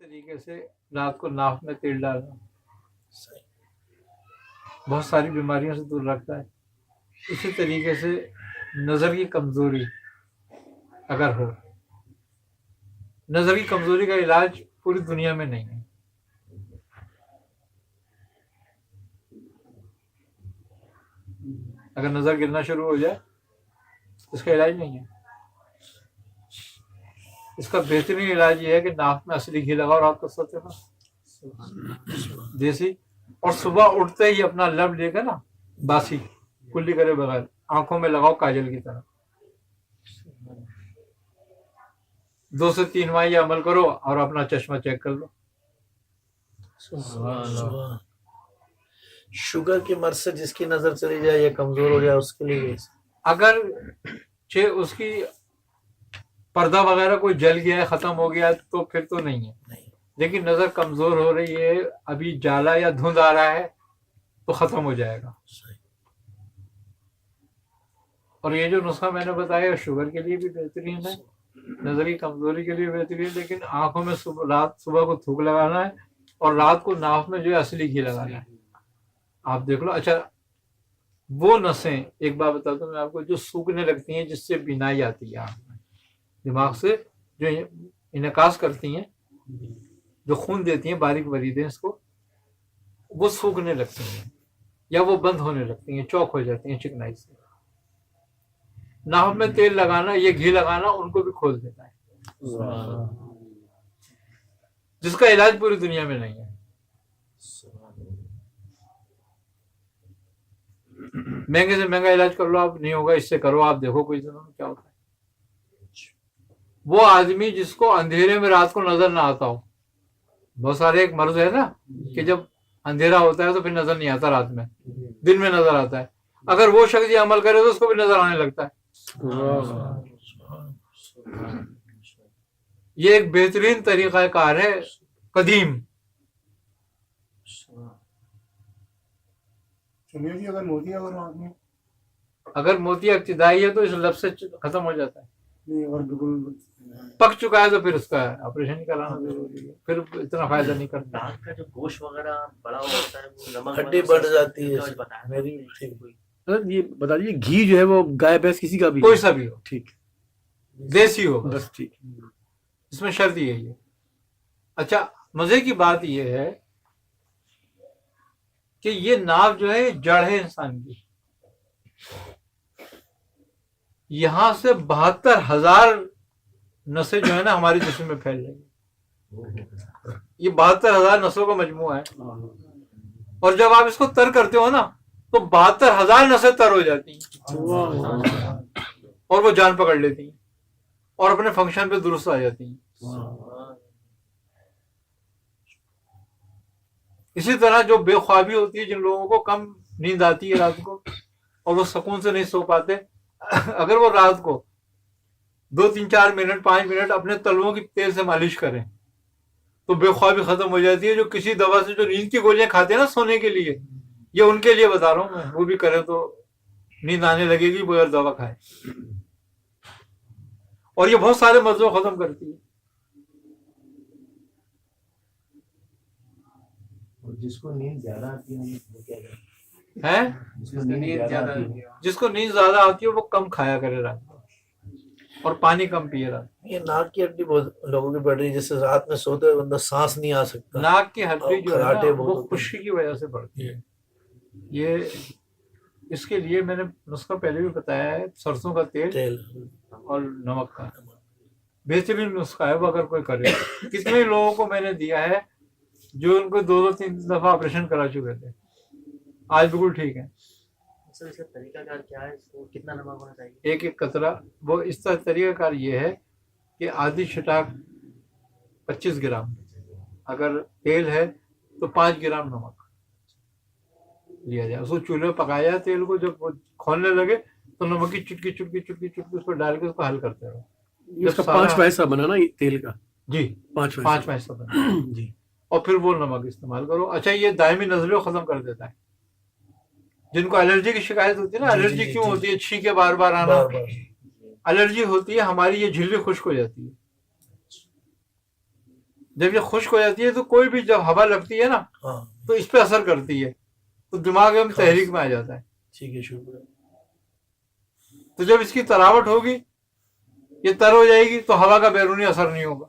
طریقے سے رات کو ناک میں تیل ڈالنا بہت ساری بیماریوں سے دور رکھتا ہے. اسی طریقے سے نظر کی کمزوری اگر ہو، نظر کی کمزوری کا علاج پوری دنیا میں نہیں ہے. اگر نظر گرنا شروع ہو جائے اس کا علاج نہیں ہے. اس کا بہترین علاج یہ ہے کہ ناک میں اصلی گھی لگاؤ رات کو سوتے وقت دیسی، اور صبح اٹھتے ہی اپنا لب لے کر نا باسی کلی کرے بغیر آنکھوں میں لگاؤ کاجل کی طرح. 2 سے 3 ماہ یہ عمل کرو اور اپنا چشمہ چیک کر لو. شوگر کی مرض سے جس کی نظر چلی جائے یا کمزور ہو جائے اس کے لیے اگر اس کی پردہ وغیرہ کوئی جل گیا ہے، ختم ہو گیا تو پھر تو نہیں ہے، لیکن نظر کمزور ہو رہی ہے، ابھی جالا یا دھند آ رہا ہے تو ختم ہو جائے گا. اور یہ جو نسخہ میں نے بتایا شوگر کے لیے بھی بہترین ہے، نظر کی کمزوری کے لیے بہترین ہے، لیکن آنکھوں میں صبح کو تھوک لگانا ہے اور رات کو ناک میں جو ہے اصلی گھی لگانا ہے. آپ دیکھ لو. اچھا وہ نسیں ایک بات بتاتا ہوں میں آپ کو جو سوکھنے لگتی ہیں، جس سے بینائی آتی ہے آنکھ میں، دماغ سے جو انعکاس کرتی ہیں، جو خون دیتی ہیں باریک وریدیں اس کو، وہ سوکھنے لگتی ہیں یا وہ بند ہونے لگتی ہیں، چوک ہو جاتی ہیں چکنائی سے. ناک میں تیل لگانا، یہ گھی لگانا ان کو بھی کھول دیتا ہے، جس کا علاج پوری دنیا میں نہیں ہے. مہنگے سے مہنگا علاج کر لو آپ، نہیں ہوگا، اس سے کرو آپ، دیکھو کوئی دنوں میں کیا ہوتا ہے. وہ آدمی جس کو اندھیرے میں رات کو نظر نہ آتا ہو، بہت سارے ایک مرض ہے نا کہ جب اندھیرا ہوتا ہے تو پھر نظر نہیں آتا، رات میں دن میں نظر آتا ہے. اگر وہ شخص یہ عمل کرے تو اس کو بھی نظر آنے لگتا ہے. یہ ایک بہترین طریقہ کار ہے قدیم. اگر موتیا ابتدائی ہے تو اس لفظ سے ختم ہو جاتا ہے. پک چکا ہے تو پھر اس کا آپریشن کرانا ضروری ہے، پھر اتنا فائدہ نہیں کرتا. ناک کا جو گوشت وغیرہ بڑا ہوتا ہے وہ نمک ہڈی بڑھ جاتی ہے. یہ بتا دیجیے گھی جو ہے وہ گائے بھینس کسی کا بھی کوئی سا بھی ہو، ٹھیک دیسی ہو بس ٹھیک. اس میں شرط یہ ہے. اچھا مزے کی بات یہ ہے کہ یہ ناک جو ہے جڑ ہے انسان کی، یہاں سے 72,000 نسیں جو ہے نا ہمارے جسم میں پھیل رہی ہیں. یہ 72,000 نسوں کا مجموعہ ہے، اور جب آپ اس کو تر کرتے ہو نا تو 72,000 نسیں تر ہو جاتی ہیں اور وہ جان پکڑ لیتی ہیں اور اپنے فنکشن پہ درست آ جاتی ہیں. اسی طرح جو بے خوابی ہوتی ہے، جن لوگوں کو کم نیند آتی ہے رات کو اور وہ سکون سے نہیں سو پاتے، اگر وہ رات کو 2 3 4 منٹ 5 منٹ اپنے تلوؤں کی تیل سے مالش کریں تو بے خوابی ختم ہو جاتی ہے. جو کسی دوا سے جو نیند کی گولیاں کھاتے ہیں نا سونے کے لیے، یہ ان کے لیے بتا رہا ہوں میں، وہ بھی کریں تو نیند آنے لگے گی بغیر دوا کھائے، اور یہ بہت سارے مرضوں کو ختم کرتی ہے. جس کو نیند زیادہ آتی ہے جس کو نیند زیادہ آتی ہے وہ کم کھایا کرے رات کو اور پانی کم پیے رات. یہ ناک کی ہڈی بہت لوگوں کی بڑھ رہی ہے، جس سے رات میں سوتے ہوئے بندہ سانس نہیں آ سکتا. ناک کی ہڈی جو ہے نا وہ بہت خشکی کی وجہ سے بڑھتی ہے. یہ اس کے لیے میں نے نسخہ پہلے بھی بتایا ہے، سرسوں کا تیل اور نمک کا بہترین نسخہ ہے. وہ اگر کوئی کرے، کتنے لوگوں کو میں نے دیا ہے جو ان کو 2 3 دفعہ آپریشن کرا چکے تھے، آج بالکل ٹھیک ہے. سر اس کا طریقہ کار کیا ہے؟ اس کو کتنا نمک ہونا چاہیے؟ ایک ایک قطرہ. وہ اس طرح طریقہ کار یہ ہے کہ آدھی چھٹاک 25 گرام، اگر تیل ہے تو 5 گرام نمک لیا جائے. اس کو چولہے پہ پکایا تیل کو، جب وہ کھولنے لگے تو نمک کی چٹکی چٹکی چٹکی چٹکی اس کو ڈال کے اس کو حل کرتے رہو. اس کا 5 حصہ بنا نا یہ تیل کا؟ جی 5 حصہ بنا جی. اور پھر وہ نمک استعمال کرو. اچھا یہ دائمی نزلے کو ختم کر دیتا ہے. جن کو الرجی کی شکایت ہوتی ہے نا، الرجی کیوں ہوتی ہے؟ چھینکے بار بار آنا، الرجی ہوتی ہے ہماری، یہ جھلی خشک ہو جاتی ہے. جب یہ خشک ہو جاتی ہے تو کوئی بھی جب ہوا لگتی ہے نا ہاں تو اس پہ اثر کرتی ہے، تو دماغ میں تحریک میں آ جاتا ہے. ٹھیک ہے، شکریہ. تو جب اس کی تراوٹ ہوگی، یہ تر ہو جائے گی تو ہوا کا بیرونی اثر نہیں ہوگا.